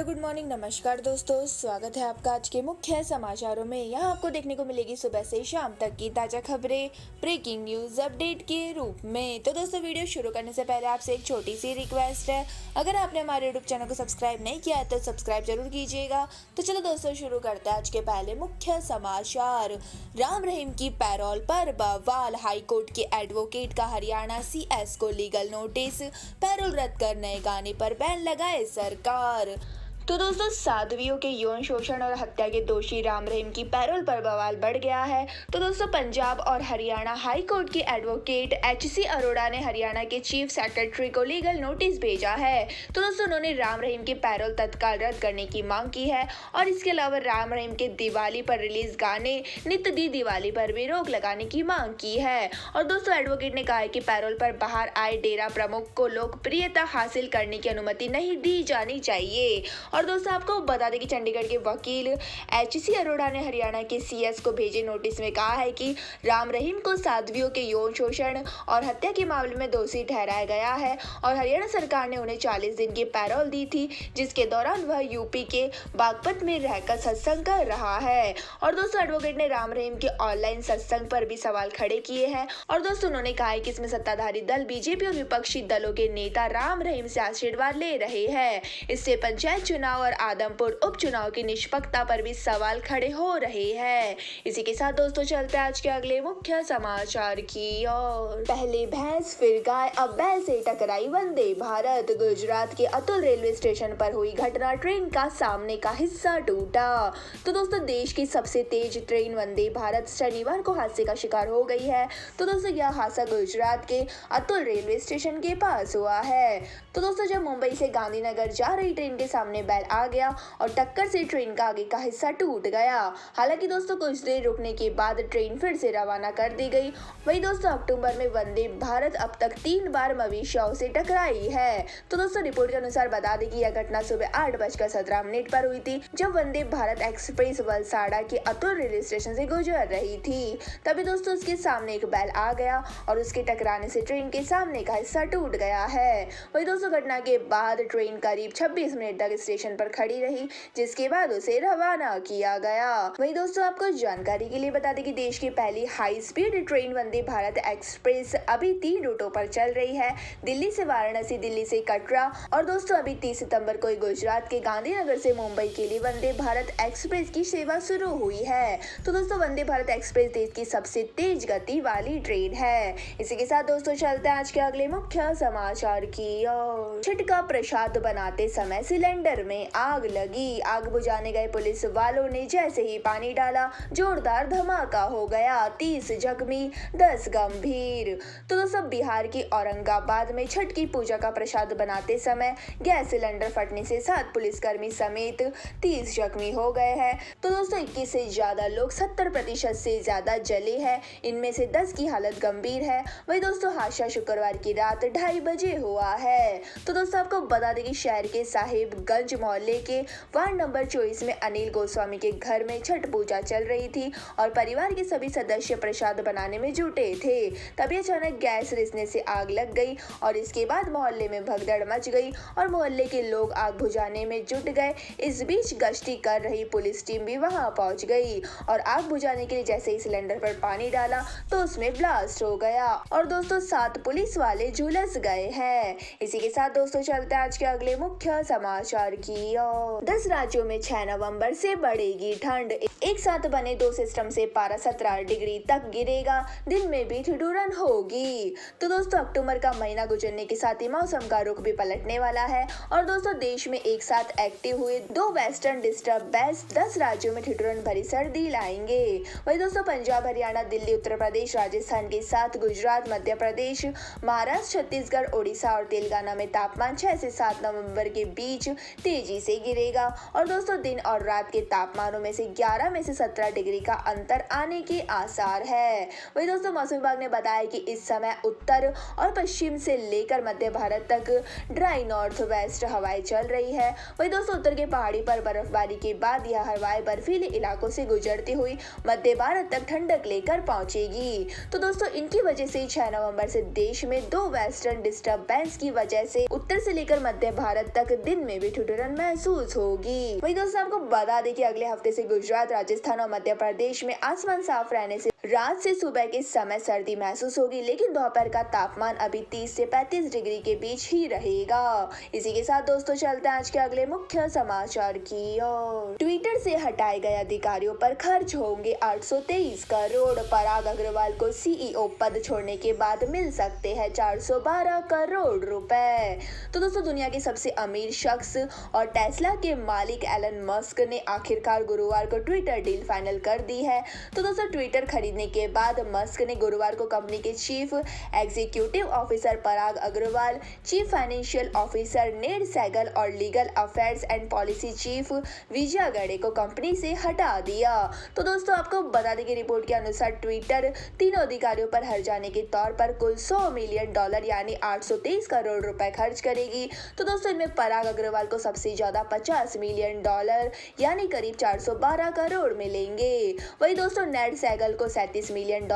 Hello good morning नमस्कार दोस्तों, स्वागत है आपका आज के मुख्य समाचारों में। यहाँ आपको देखने को मिलेगी सुबह से शाम तक की ताज़ा खबरें ब्रेकिंग न्यूज़ अपडेट के रूप में। तो दोस्तों वीडियो शुरू करने से पहले आपसे एक छोटी सी रिक्वेस्ट है, अगर आपने हमारे यूट्यूब चैनल को सब्सक्राइब नहीं किया है तो सब्सक्राइब जरूर कीजिएगा। तो चलो दोस्तों शुरू करते हैं आज के पहले मुख्य समाचार। राम रहीम की पैरोल पर बवाल, हाईकोर्ट के एडवोकेट का हरियाणा CS को लीगल नोटिस, पैरोल रद्द कर नए गाने पर बैन लगाए सरकार। तो दोस्तों साध्वियों के यौन शोषण और हत्या के दोषी राम रहीम की पैरोल पर बवाल बढ़ गया है। तो दोस्तों पंजाब और हरियाणा हाई कोर्ट के एडवोकेट HC अरोड़ा ने हरियाणा के चीफ सेक्रेटरी को लीगल नोटिस भेजा है। तो दोस्तों उन्होंने राम रहीम की पैरोल तत्काल रद्द करने की मांग की है और इसके अलावा राम रहीम के दिवाली पर रिलीज गाने नित्य दी दिवाली पर भी रोक लगाने की मांग की है। और दोस्तों एडवोकेट ने कहा है कि पैरोल पर बाहर आए डेरा प्रमुख को लोकप्रियता हासिल करने की अनुमति नहीं दी जानी चाहिए। और दोस्तों आपको बता दें कि चंडीगढ़ के वकील HC अरोड़ा ने हरियाणा के CS को भेजे नोटिस में कहा है कि राम रहीम को साध्वियों के यौन शोषण और हत्या के मामले में दोषी ठहराया गया है और हरियाणा सरकार ने उन्हें 40 दिन की पैरोल दी थी, जिसके दौरान वह यूपी के बागपत में रहकर सत्संग कर रहा है। और दोस्तों एडवोकेट ने राम रहीम के ऑनलाइन सत्संग पर भी सवाल खड़े किए हैं और दोस्तों उन्होंने कहा है कि इसमें सत्ताधारी दल BJP और विपक्षी दलों के नेता राम रहीम से आशीर्वाद ले रहे हैं। इससे पंचायत चुनाव और आदमपुर उपचुनाव की निष्पक्षता पर भी सवाल खड़े हो रहे हैं। इसी के साथ दोस्तों चलते हैं आज के अगले मुख्य समाचार की ओर। पहले भैंस फिर गाय, अब बैल से टकराई वंदे भारत। गुजरात के अतुल रेलवे स्टेशन पर हुई घटना, ट्रेन का सामने का हिस्सा टूटा। तो दोस्तों देश की सबसे तेज ट्रेन वंदे भारत शनिवार को हादसे का शिकार हो गई है। तो दोस्तों यह हादसा गुजरात के अतुल रेलवे स्टेशन के पास हुआ है। तो दोस्तों जब मुंबई से गांधीनगर जा रही ट्रेन के सामने बैल आ गया और टक्कर से ट्रेन का आगे का हिस्सा टूट गया। हालांकि दोस्तों कुछ देर रुकने के बाद ट्रेन फिर से रवाना कर दी गई। वही दोस्तों अक्टूबर में वंदे भारत अब तक 3 बार मवेशियों से टकराई है। तो दोस्तों रिपोर्ट के अनुसार बता दें कि यह घटना सुबह 8:17 पर हुई थी, जब वंदे भारत एक्सप्रेस वलसाड़ा के अतुल रेलवे स्टेशन से गुजर रही थी। तभी दोस्तों उसके सामने एक बैल आ गया और उसके टकराने से ट्रेन के सामने का हिस्सा टूट गया है। वही दोस्तों घटना के बाद ट्रेन करीब 26 मिनट तक स्टेशन पर खड़ी रही, जिसके बाद उसे रवाना किया गया। वहीं दोस्तों आपको जानकारी के लिए बता दें कि देश की पहली high speed train Vande Bharat express अभी 3 रूटों पर चल रही है, दिल्ली से वाराणसी, दिल्ली से कटरा और दोस्तों अभी 30 सितंबर को गुजरात के गांधीनगर से मुंबई के लिए वंदे भारत एक्सप्रेस की सेवा शुरू हुई है। तो दोस्तों वंदे भारत एक्सप्रेस देश की सबसे तेज गति वाली ट्रेन है। इसी के साथ दोस्तों चलते हैं आज के अगले मुख्य समाचार की ओर। छठ का प्रसाद बनाते समय सिलेंडर में आग लगी। आग बुझाने गए पुलिस वालों ने जैसे ही पानी डाला, जोरदार धमाका हो गया। 30 जख्मी, 10 गंभीर। तो दोस्तों बिहार के औरंगाबाद में छठ की पूजा का प्रसाद बनाते समय गैस सिलेंडर फटने से 7 पुलिसकर्मी समेत 30 जख्मी हो गए हैं। तो दोस्तों 21 से ज्यादा लोग 70% से ज्यादा जले हैं, इनमें से 10 की हालत गंभीर है। वही दोस्तों हादसा शुक्रवार की रात 2:30 बजे हुआ है। तो दोस्तों आपको बता दें कि शहर के साहिबगंज मोहल्ले के वार्ड नंबर 24 में अनिल गोस्वामी के घर में छठ पूजा चल रही थी और परिवार के सभी सदस्य प्रसाद बनाने में जुटे थे। तभी अचानक गैस रिसने से आग लग गई और इसके बाद मोहल्ले में भगदड़ मच गई और मोहल्ले के लोग आग बुझाने में जुट गए। इस बीच गश्ती कर रही पुलिस टीम भी वहां पहुंच गई और आग बुझाने के लिए जैसे ही सिलेंडर पर पानी डाला तो उसमें ब्लास्ट हो गया और दोस्तों 7 पुलिस वाले झुलस गए हैं। इसी के साथ दोस्तों चलते हैं आज के अगले मुख्य समाचार की ओर। 10 राज्यों में 6 नवंबर से बढ़ेगी ठंड। एक साथ बने 2 सिस्टम से पारा 17 डिग्री तक गिरेगा, दिन में भी ठिठुरन होगी। तो दोस्तों अक्टूबर का महीना गुजरने के साथ ही मौसम का रुख भी पलटने वाला है और दोस्तों देश में एक साथ एक्टिव हुए 2 वेस्टर्न डिस्टर्बेंस 10 राज्यों में ठिठुरन भरी सर्दी लाएंगे। वही दोस्तों पंजाब, हरियाणा, दिल्ली, उत्तर प्रदेश, राजस्थान के साथ गुजरात, मध्य प्रदेश, महाराष्ट्र, छत्तीसगढ़, ओडिशा और तेलंगाना में तापमान 6 से 7 नवंबर के बीच तेजी से गिरेगा और दोस्तों दिन और रात के तापमानों में से 11 में से 17 डिग्री का अंतर आने के आसार है। वही दोस्तों मौसम विभाग ने बताया कि इस समय उत्तर और पश्चिम से लेकर मध्य भारत तक ड्राई नॉर्थ वेस्ट हवाएं चल रही है। वही दोस्तों उत्तर के पहाड़ी पर बर्फबारी के बाद यह हवाएं बर्फीले इलाकों से गुजरती हुई मध्य भारत तक ठंडक लेकर पहुंचेगी। तो दोस्तों इनकी वजह से 6 नवंबर से देश में 2 वेस्टर्न डिस्टर्बेंस की वजह से उत्तर से लेकर मध्य भारत तक दिन में भी ठिठुरन थकान महसूस होगी। वहीं दोस्तों आपको बता दें कि अगले हफ्ते से गुजरात, राजस्थान और मध्य प्रदेश में आसमान साफ रहने से रात से सुबह के समय सर्दी महसूस होगी, लेकिन दोपहर का तापमान अभी 30 से 35 डिग्री के बीच ही रहेगा। इसी के साथ दोस्तों चलते हैं आज के अगले मुख्य समाचार की ओर। ट्विटर से हटाए गए अधिकारियों पर खर्च होंगे 823 करोड़। पराग अग्रवाल को सीईओ पद छोड़ने के बाद मिल सकते हैं 412 करोड़ रुपए। तो दोस्तों दुनिया के सबसे अमीर शख्स और टेस्ला के मालिक एलन मस्क ने आखिरकार गुरुवार को ट्विटर डील फाइनल कर दी है। तो दोस्तों ट्विटर खरीदने के बाद मस्क ने गुरुवार को कंपनी के chief executive officer Parag Agrawal, chief financial officer Ned Segal और legal affairs and policy chief Vijaya Gadde को कंपनी से हटा दिया। तो दोस्तों आपको बता दें कि रिपोर्ट के अनुसार ट्विटर तीनों अधिकारियों पर हर जाने के तौर पर कुल $100 मिलियन यानी 823 करोड़ रुपए खर्च करेगी। तो दोस्तों इनमें पराग अग्रवाल को सबसे ज्यादा $50 मिलियन यानी करीब 412 करोड़ मिलेंगे। वही दोस्तों नेड सैगल को $37 मिलियन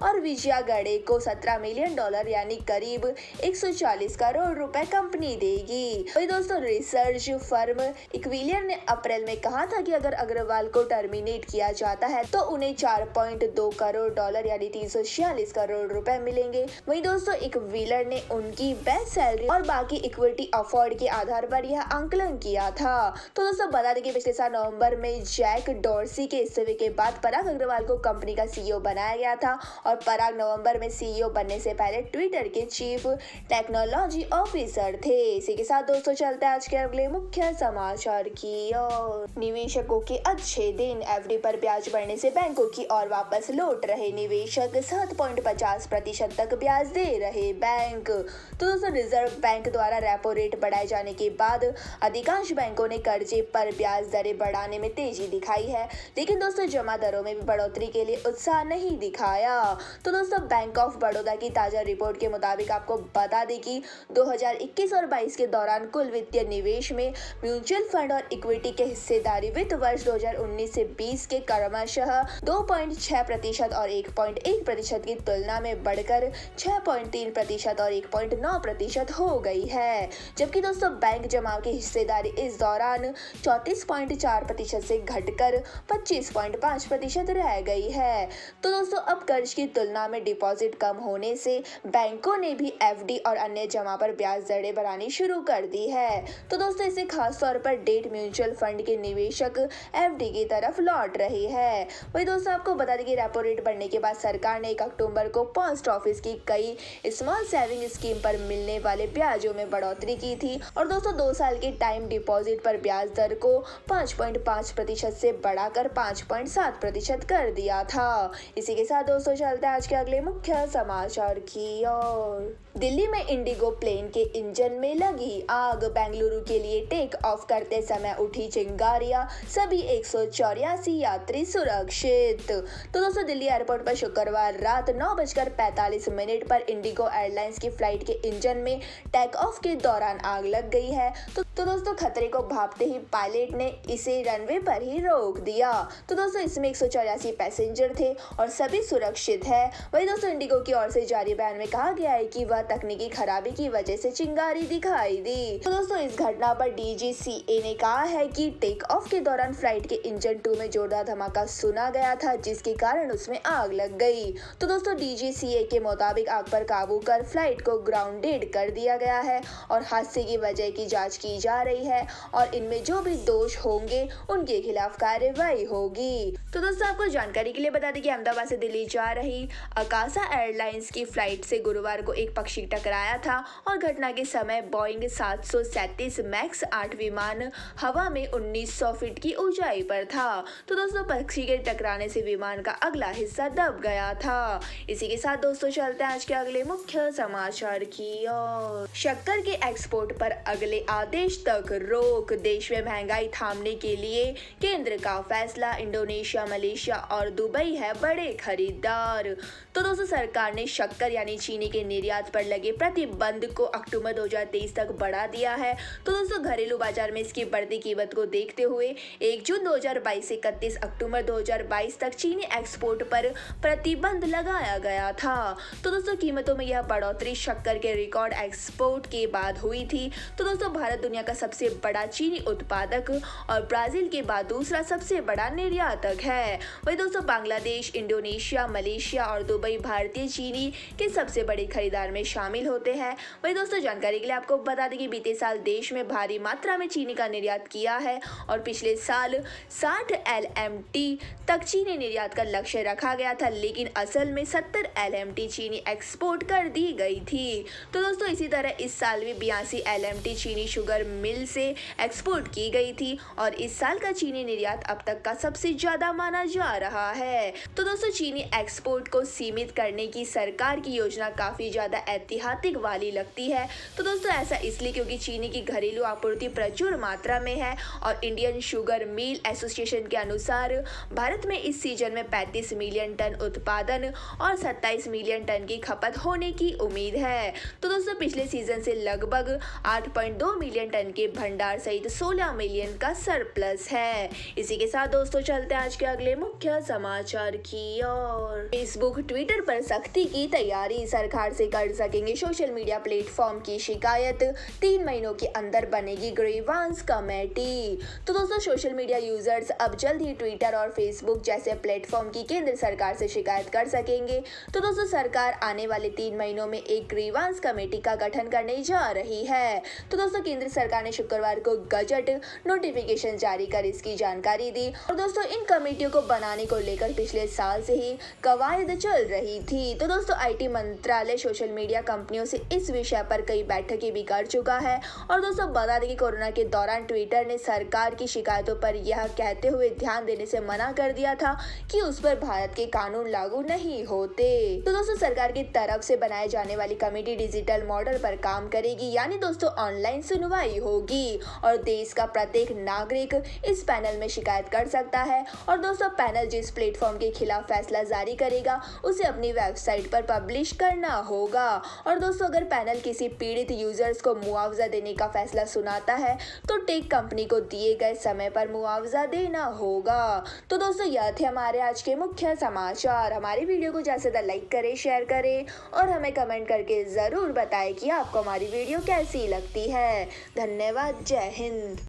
और विजया गड़े को $17 मिलियन यानी करीब 140 करोड़ रुपए कंपनी देगी। वही दोस्तों रिसर्च फर्म इक्विलियर ने अप्रैल में कहा था कि अगर अग्रवाल को टर्मिनेट किया जाता है तो उन्हें $4.2 करोड़ यानी 346 करोड़ रुपए मिलेंगे। वही दोस्तों इक्विलियर ने उनकी बेस्ट सैलरी और बाकी इक्विटी अफोर्ड के आधार पर यह आंकलन किया था। तो दोस्तों बता दें कि पिछले साल नवंबर में जैक डॉर्सी के इस्तीफे के बाद पराग अग्रवाल को कंपनी का सीईओ बनाया गया था और पराग नवंबर में सीईओ बनने से पहले ट्विटर के चीफ टेक्नोलॉजी ऑफिसर थे। इसी के साथ दोस्तों चलते हैं आज के अगले मुख्य समाचार की ओर। निवेशकों के अच्छे दिन, एफडी पर ब्याज बढ़ने से बैंकों की ओर वापस लौट रहे निवेशक, 7.50% तक ब्याज दे रहे बैंक। तो दोस्तों रिजर्व बैंक द्वारा रेपो रेट बढ़ाए जाने के बाद अधिकांश बैंकों ने कर्जे पर ब्याज दरें बढ़ाने में तेजी दिखाई है, लेकिन दोस्तों जमा दरों में भी बढ़ोतरी के लिए उत्साह नहीं दिखाया। तो दोस्तों बैंक ऑफ बड़ौदा की ताजा रिपोर्ट के मुताबिक आपको बता दें कि 2021 और 22 के दौरान कुल वित्तीय निवेश में म्यूचुअल फंड और इक्विटी के हिस्सेदारी वित्त वर्ष 2019 से 20 के क्रमशः 2.6% और 1.1% की तुलना में बढ़कर 6.3% और 1.9% हो गई है, जबकि दोस्तों बैंक जमाव की हिस्सेदारी इस दौरान 34.4% से घटकर 25.5% रह गई है। तो दोस्तों अब कर्ज की तुलना में डिपॉजिट कम होने से बैंकों ने भी एफडी और अन्य जमा पर ब्याज दरें बढ़ानी शुरू कर दी है। तो दोस्तों इसे खास तौर पर डेट म्यूचुअल फंड के निवेशक एफडी की तरफ लौट रहे हैं। वही दोस्तों आपको बता दें कि रेपो रेट बढ़ने के बाद सरकार ने 1 अक्टूबर को पोस्ट ऑफिस की कई स्मॉल सेविंग स्कीम पर मिलने वाले ब्याजों में बढ़ोतरी की थी और दोस्तों 2 साल के टाइम डिपॉजिट पर ब्याज दर को 5.5% से बढ़ाकर 5.7% कर दिया था। इसी के साथ दोस्तों चलते हैं आज के अगले मुख्य समाचार की ओर। दिल्ली में इंडिगो प्लेन के इंजन में लगी आग, बेंगलुरु के लिए टेक ऑफ करते समय उठी चिंगारियां, सभी 184 यात्री सुरक्षित। तो दोस्तों दिल्ली एयरपोर्ट पर शुक्रवार रात 9:45 पर इंडिगो एयरलाइंस की फ्लाइट के इंजन में टेक ऑफ के दौरान आग लग गई है। तो दोस्तों खतरे को भांपते ही पायलट ने इसे रनवे पर ही रोक दिया। तो दोस्तों इसमें 184 पैसेंजर थे और सभी सुरक्षित है। वही दोस्तों इंडिगो की ओर से जारी बयान में कहा गया है कि वह तकनीकी खराबी की वजह से चिंगारी दिखाई दी। तो दोस्तों इस घटना पर डीजीसीए ने कहा है कि टेक ऑफ के दौरान फ्लाइट के इंजन 2 में जोरदार धमाका सुना गया था, जिसके कारण उसमें आग लग गई। तो दोस्तों डीजीसीए के मुताबिक आग पर काबू कर फ्लाइट को ग्राउंडेड कर दिया गया है और हादसे की वजह की जांच की जा रही है और इनमें जो भी दोष होंगे उनके खिलाफ कार्रवाई होगी। तो दोस्तों आपको जानकारी के लिए बता दें कि अहमदाबाद से दिल्ली जा रही अकाशा एयरलाइंस की फ्लाइट से गुरुवार को एक पक्षी टकराया था और घटना के समय बोइंग 737 मैक्स 8 विमान हवा में 1900 फीट की ऊंचाई पर था। तो दोस्तों पक्षी के टकराने से विमान का अगला हिस्सा दब गया था। इसी के साथ दोस्तों चलते हैं आज के अगले मुख्य समाचार की ओर। शक्कर के एक्सपोर्ट पर अगले आदेश तक रोक, देश में महंगाई थामने के लिए केंद्र का फैसला, इंडोनेशिया, मलेशिया और दुबई है है बड़े खरीदार। तो दोस्तों सरकार ने शक्कर यानी चीनी के निर्यात पर लगे प्रतिबंध को अक्टूबर 2023 तक बढ़ा दिया है। तो दोस्तों घरेलू बाजार में इसकी बढ़ती कीमत को देखते हुए 1 जून 2022 से 31 अक्टूबर 2022 तक चीनी एक्सपोर्ट पर प्रतिबंध लगाया गया था। तो दोस्तों कीमतों में यह बढ़ोतरी शक्कर के रिकॉर्ड एक्सपोर्ट के बाद हुई थी। तो दोस्तों भारत दुनिया का सबसे बड़ा चीनी उत्पादक और ब्राजील के बाद दूसरा सबसे बड़ा निर्यातक है। वही दोस्तों बांग्लादेश, इंडोनेशिया, मलेशिया और दुबई भारतीय चीनी के सबसे बड़े खरीदार में शामिल होते हैं। वही दोस्तों जानकारी के लिए आपको बता दें कि बीते साल देश में भारी मात्रा में चीनी का निर्यात किया है और पिछले साल 60 LMT तक चीनी निर्यात का लक्ष्य रखा गया था, लेकिन असल में 70 LMT चीनी एक्सपोर्ट कर दी गई थी। तो दोस्तों इसी तरह इस साल भी 82 LMT चीनी शुगर मिल से एक्सपोर्ट की गई थी और इस साल का चीनी निर्यात अब तक का सबसे ज्यादा माना जा रहा है। तो दोस्तों चीनी एक्सपोर्ट को सीमित करने की सरकार की योजना काफी ज्यादा ऐतिहासिक वाली लगती है। तो दोस्तों ऐसा इसलिए क्योंकि चीनी की घरेलू आपूर्ति प्रचुर मात्रा में है और इंडियन शुगर मिल एसोसिएशन के अनुसार भारत में इस सीजन में 35 मिलियन टन उत्पादन और 27 मिलियन टन की खपत होने की उम्मीद है। तो दोस्तों पिछले सीजन से लगभग 8.2 मिलियन टन के भंडार सहित 16 मिलियन का सरप्लस है। इसी के साथ दोस्तों चलते हैं आज के अगले मुख्य समाचार की ओर। फेसबुक ट्विटर पर सख्ती की तैयारी, सरकार से कर सकेंगे सोशल मीडिया प्लेटफॉर्म की शिकायत, 3 महीनों के अंदर बनेगी ग्रीवांस कमेटी। तो दोस्तों सोशल मीडिया यूजर्स अब जल्द ही ट्विटर और फेसबुक जैसे प्लेटफॉर्म की केंद्र सरकार से शिकायत कर सकेंगे। तो दोस्तों सरकार आने वाले 3 महीनों में एक ग्रीवांस कमेटी का गठन करने जा रही है। तो दोस्तों केंद्र सरकार ने शुक्रवार को गजट नोटिफिकेशन जारी कर इसकी जानकारी दी और दोस्तों इन कमेटियों को बनाने को लेकर पिछले साल से ही कवायद चल रही थी। तो दोस्तों IT मंत्रालय सोशल मीडिया कंपनियों से इस विषय पर कई बैठकें भी कर चुका है और दोस्तों बता दें कि कोरोना के दौरान ट्विटर ने सरकार की शिकायतों पर यह कहते हुए ध्यान देने से मना कर दिया था कि उस पर भारत के कानून लागू नहीं होते। तो दोस्तों सरकार की तरफ से बनाए जाने वाली कमेटी डिजिटल मॉडल पर काम करेगी, यानी दोस्तों ऑनलाइन सुनवाई होगी और देश का प्रत्येक नागरिक इस पैनल में शिकायत कर सकता है और दोस्तों पैनल जिस प्लेटफॉर्म के खिलाफ फैसला जारी करेगा उसे अपनी वेबसाइट पर पब्लिश करना होगा। और दोस्तों अगर पैनल किसी पीड़ित यूजर्स को मुआवजा देने का फैसला सुनाता है तो टेक कंपनी को दिए गए समय पर मुआवजा देना होगा। तो दोस्तों यह थे हमारे आज के मुख्य समाचार। हमारी वीडियो को ज्यादा से ज्यादा लाइक करें, शेयर करें और हमें कमेंट करके जरूर बताएं कि आपको हमारी वीडियो कैसी लगती है। धन्यवाद। जय हिंद।